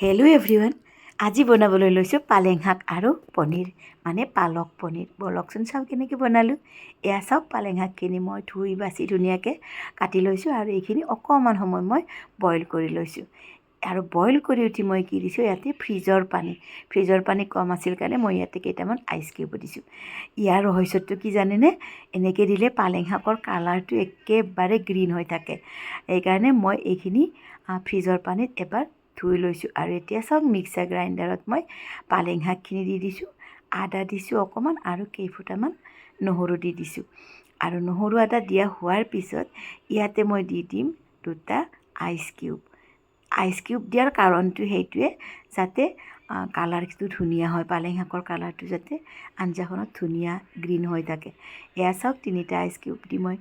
Hello' everyone, আজি বনাবলৈ লৈছোঁ পালেং শাক আৰু পনীৰ মানে পালক পনীৰ। বলকচোন চাওঁ কেনেকৈ বনালোঁ। এয়া চাওক, পালেং শাকখিনি মই ধুই বাছি ধুনীয়াকৈ কাটি লৈছোঁ আৰু এইখিনি অকণমান সময় মই বইল কৰি লৈছোঁ। আৰু বইল কৰি উঠি মই কি দিছোঁ, ইয়াতে ফ্ৰিজৰ পানী কম আছিল কাৰণে মই ইয়াতে কেইটামান আইচ কিউব দিছোঁ। ইয়াৰ ৰহস্যটো কি জানেনে? এনেকৈ দিলে পালেং শাকৰ কালাৰটো একেবাৰে গ্ৰীণ হৈ থাকে। সেইকাৰণে মই এইখিনি ফ্ৰিজৰ পানীত এবাৰ ধুই লৈছোঁ। আৰু এতিয়া চাওক, মিক্সাৰ গ্ৰাইণ্ডাৰত মই পালেং শাকখিনি দি দিছোঁ, আদা দিছোঁ অকণমান আৰু কেইফুটামান নহৰু দি দিছোঁ। আৰু নহৰু আদা দিয়া হোৱাৰ পিছত ইয়াতে মই দি দিম 2টা আইচ কিউব। আইচ কিউব দিয়াৰ কাৰণটো সেইটোৱে, যাতে কালাৰটো ধুনীয়া হয়, পালেং শাকৰ কালাৰটো যাতে আঞ্জাখনত ধুনীয়া গ্ৰীণ হৈ থাকে। এয়া চাওক, 3টা আইচ কিউব দি মই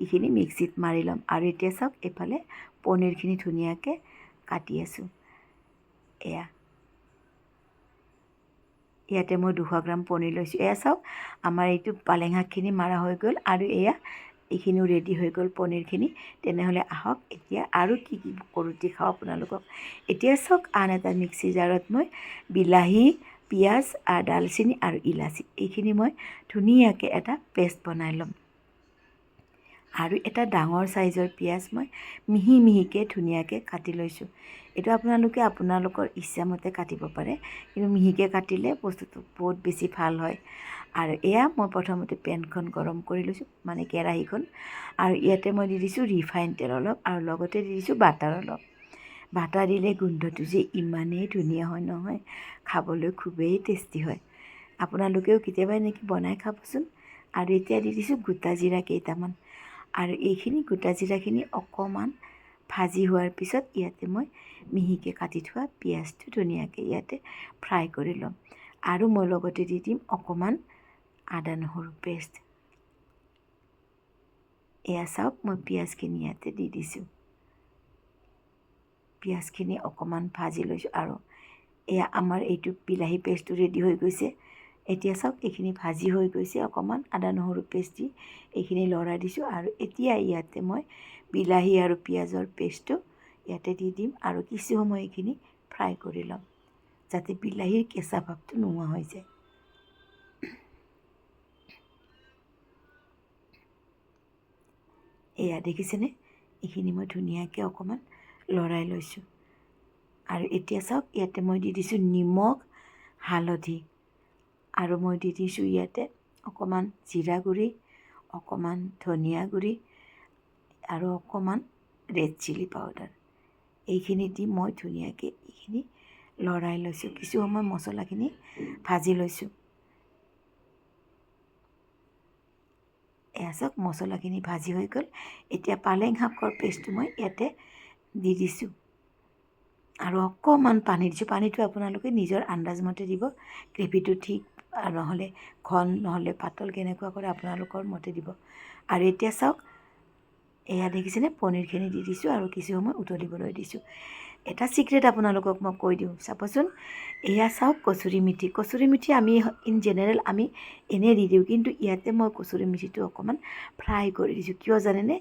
এইখিনি মিক্সিত মাৰি ল'ম। আৰু এতিয়া চাওক, এইফালে পনীৰখিনি ধুনীয়াকৈ কাটি আছোঁ। ইয়াতে মই 200 গ্ৰাম পনীৰ লৈছোঁ। এয়া চাওক, আমাৰ এইটো পালেং শাকখিনি মাৰা হৈ গ'ল আৰু এইখিনিও ৰেডি হৈ গ'ল পনীৰখিনি। তেনেহ'লে আহক এতিয়া আৰু কি কৰোঁ দেখাওঁ আপোনালোকক। এতিয়া চাওক, আন এটা মিক্সি জাৰত মই বিলাহী, পিঁয়াজ, ডালচেনি আৰু ইলাচি এইখিনি মই ধুনীয়াকৈ এটা পেষ্ট বনাই ল'ম। আৰু এটা ডাঙৰ চাইজৰ পিঁয়াজ মই মিহি মিহিকৈ ধুনীয়াকৈ কাটি লৈছোঁ। এইটো আপোনালোকে আপোনালোকৰ ইচ্ছামতে কাটিব পাৰে, কিন্তু মিহিকৈ কাটিলে বস্তুটো বহুত বেছি ভাল হয়। আৰু এয়া মই প্ৰথমতে পেনখন গৰম কৰি লৈছোঁ, মানে কেৰাহীখন। আৰু ইয়াতে মই দি দিছোঁ ৰিফাইন তেল অলপ আৰু লগতে দি দিছোঁ বাটাৰ অলপ। বাটাৰ দিলে গোন্ধটো যে ইমানেই ধুনীয়া হয় নহয়, খাবলৈ খুবেই টেষ্টি হয়। আপোনালোকেও কেতিয়াবা এনেকৈ বনাই খাবচোন। আৰু এতিয়া দি দিছোঁ গোটা জিৰা কেইটামান। আৰু এইখিনি গোটা জিৰাখিনি অকণমান ভাজি হোৱাৰ পিছত ইয়াতে মই মিহিকৈ কাটি থোৱা পিঁয়াজটো ধুনীয়াকৈ ইয়াতে ফ্ৰাই কৰি ল'ম। আৰু মই লগতে দি দিম অকণমান আদা নহৰু পেষ্ট। এয়া চাওক, মই পিঁয়াজখিনি ইয়াতে দি দিছোঁ। পিঁয়াজখিনি অকণমান ভাজি লৈছোঁ আৰু এয়া আমাৰ এইটো বিলাহী পেষ্টটো ৰেডি হৈ গৈছে। এতিয়া চাওক, এইখিনি ভাজি হৈ গৈছে, অকণমান আদা নহৰু পেষ্ট দি এইখিনি লৰাই দিছোঁ। আৰু এতিয়া ইয়াতে মই বিলাহী আৰু পিঁয়াজৰ পেষ্টটো ইয়াতে দি দিম আৰু কিছু সময় এইখিনি ফ্ৰাই কৰি ল'ম, যাতে বিলাহীৰ কেঁচা ভাৱটো নোহোৱা হৈ যায়। এয়া দেখিছেনে, এইখিনি মই ধুনীয়াকৈ অকণমান লৰাই লৈছোঁ। আৰু এতিয়া চাওক, ইয়াতে মই দি দিছোঁ নিমখ, হালধি, আৰু মই দি দিছোঁ ইয়াতে অকণমান জিৰা গুড়ি, অকণমান ধনিয়া গুড়ি আৰু অকণমান ৰেড চিলি পাউডাৰ। এইখিনি দি মই ধুনীয়াকৈ এইখিনি লৰাই লৈছোঁ। কিছু সময় মছলাখিনি ভাজি লৈছোঁ। এয়া চাওক, মছলাখিনি ভাজি হৈ গ'ল। এতিয়া পালেং শাকৰ পেষ্টটো মই ইয়াতে দি দিছোঁ আৰু অকণমান পানী দিছোঁ। পানীটো আপোনালোকে নিজৰ আন্দাজমতে দিব। গ্ৰেভিটো ঠিক নহ'লে ঘন, নহ'লে পাতল, কেনেকুৱা কৰে আপোনালোকৰ মতে দিব। আৰু এতিয়া চাওক, এয়া দেখিছেনে, পনীৰখিনি দি দিছোঁ আৰু কিছু সময় উতলিবলৈ দিছোঁ। এটা ছিক্ৰেট আপোনালোকক মই কৈ দিওঁ, চাবচোন। এয়া চাওক, কচুৰি মেথি আমি ইন জেনেৰেল আমি এনেই দি দিওঁ, কিন্তু ইয়াতে মই কচুৰি মেথিটো অকণমান ফ্ৰাই কৰি দিছোঁ। কিয় জানেনে?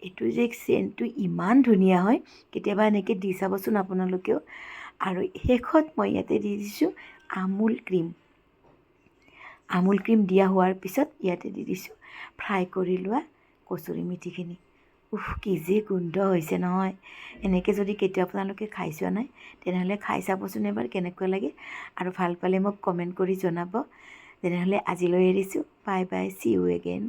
এইটো যে চেণ্টটো ইমান ধুনীয়া হয়, কেতিয়াবা এনেকৈ দি চাবচোন আপোনালোকেও। আৰু শেষত মই ইয়াতে দি দিছোঁ আমুল ক্ৰীম। আমুল ক্ৰীম দিয়া হোৱাৰ পিছত ইয়াতে দি দিছোঁ ফ্ৰাই কৰি লোৱা কচুৰি মেথিখিনি। কি যে গোন্ধ হৈছে নহয়। এনেকৈ যদি কেতিয়াও আপোনালোকে খাই চোৱা নাই, তেনেহ'লে খাই চাবচোন এবাৰ, কেনেকুৱা লাগে। আৰু ভাল পালে মোক কমেণ্ট কৰি জনাব। তেনেহ'লে আজিলৈ এৰিছোঁ। Bye bye, see you again.